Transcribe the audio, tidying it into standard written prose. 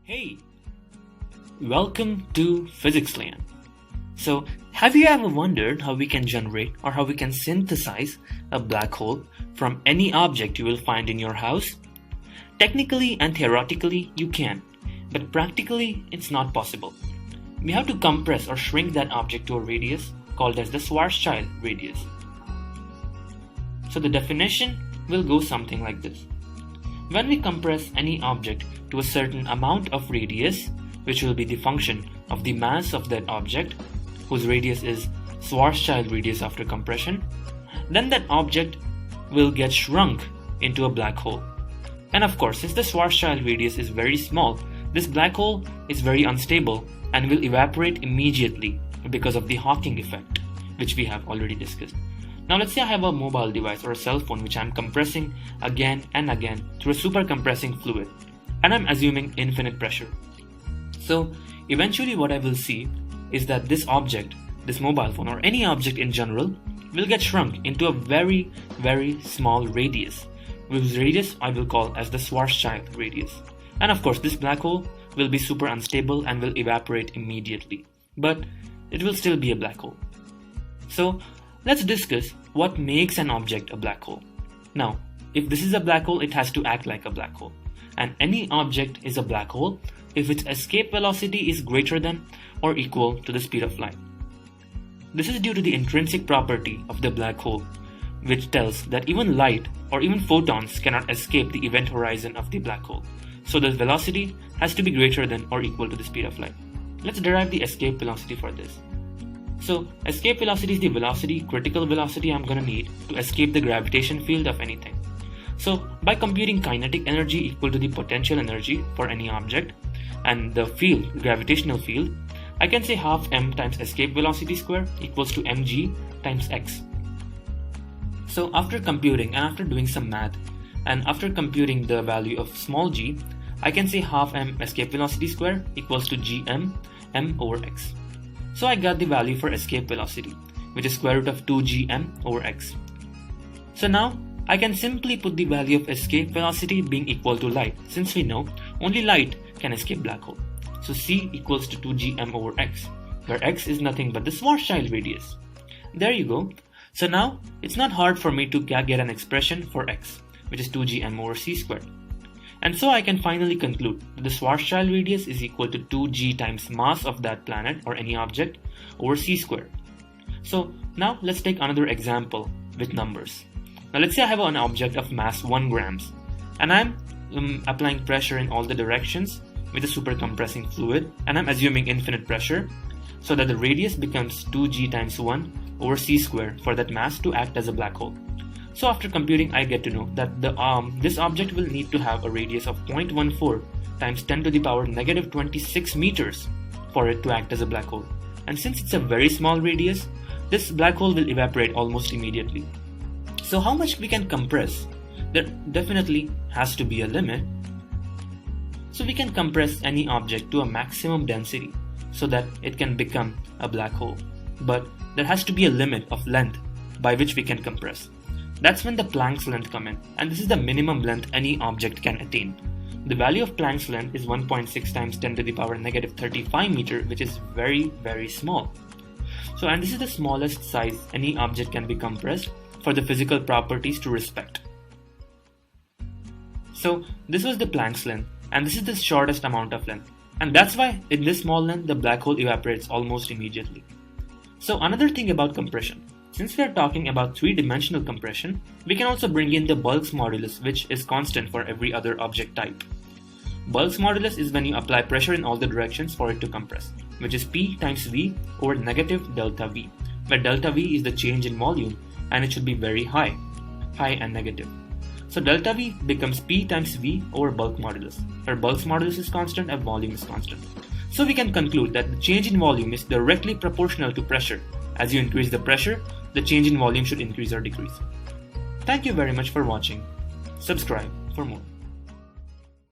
Hey, welcome to Physics Land. So, have you ever wondered how we can generate or how we can synthesize a black hole from any object you will find in your house? Technically and theoretically, you can, but practically, it's not possible. We have to compress or shrink that object to a radius called as the Schwarzschild radius. So, the definition will go something like this. When we compress any object to a certain amount of radius, which will be the function of the mass of that object, whose radius is Schwarzschild radius after compression, then that object will get shrunk into a black hole. And of course, since the Schwarzschild radius is very small, this black hole is very unstable and will evaporate immediately because of the Hawking effect, which we have already discussed. Now let's say I have a mobile device or a cell phone which I'm compressing again and again through a super compressing fluid, and I'm assuming infinite pressure. So eventually what I will see is that this object, this mobile phone or any object in general, will get shrunk into a very, very small radius, whose radius I will call as the Schwarzschild radius. And of course this black hole will be super unstable and will evaporate immediately, but it will still be a black hole. So let's discuss what makes an object a black hole. Now, if this is a black hole, it has to act like a black hole. And any object is a black hole if its escape velocity is greater than or equal to the speed of light. This is due to the intrinsic property of the black hole, which tells that even light or even photons cannot escape the event horizon of the black hole. So the velocity has to be greater than or equal to the speed of light. Let's derive the escape velocity for this. So escape velocity is the velocity, critical velocity I'm going to need to escape the gravitation field of anything. So by computing kinetic energy equal to the potential energy for any object and the field, gravitational field, I can say half m times escape velocity square equals to mg times x. So after computing and after doing some math and after computing the value of small g, I can say half m escape velocity square equals to gm m over x. So I got the value for escape velocity, which is square root of 2gm over x. So now I can simply put the value of escape velocity being equal to light, since we know only light can escape black hole. So c equals to 2gm over x, where x is nothing but the Schwarzschild radius. There you go. So now it's not hard for me to get an expression for x, which is 2gm over c squared. And so I can finally conclude that the Schwarzschild radius is equal to 2g times mass of that planet or any object over c squared. So now let's take another example with numbers. Now let's say I have an object of mass 1 grams and I'm applying pressure in all the directions with a super compressing fluid, and I'm assuming infinite pressure so that the radius becomes 2g times 1 over c squared for that mass to act as a black hole. So after computing, I get to know that this object will need to have a radius of 0.14 times 10 to the power negative 26 meters for it to act as a black hole. And since it's a very small radius, this black hole will evaporate almost immediately. So how much we can compress? There definitely has to be a limit. So we can compress any object to a maximum density so that it can become a black hole. But there has to be a limit of length by which we can compress. That's when the Planck's length come in, and this is the minimum length any object can attain. The value of Planck's length is 1.6 times 10 to the power negative 35 meter, which is very, very small. So, and this is the smallest size any object can be compressed for the physical properties to respect. So this was the Planck's length, and this is the shortest amount of length. And that's why in this small length, the black hole evaporates almost immediately. So another thing about compression. Since we are talking about three-dimensional compression, we can also bring in the Bulk's modulus, which is constant for every other object type. Bulk's modulus is when you apply pressure in all the directions for it to compress, which is P times V over negative delta V, where delta V is the change in volume and it should be very high and negative. So delta V becomes P times V over bulk modulus, where Bulk's modulus is constant and volume is constant. So we can conclude that the change in volume is directly proportional to pressure. As you increase the pressure, the change in volume should increase or decrease. Thank you very much for watching. Subscribe for more.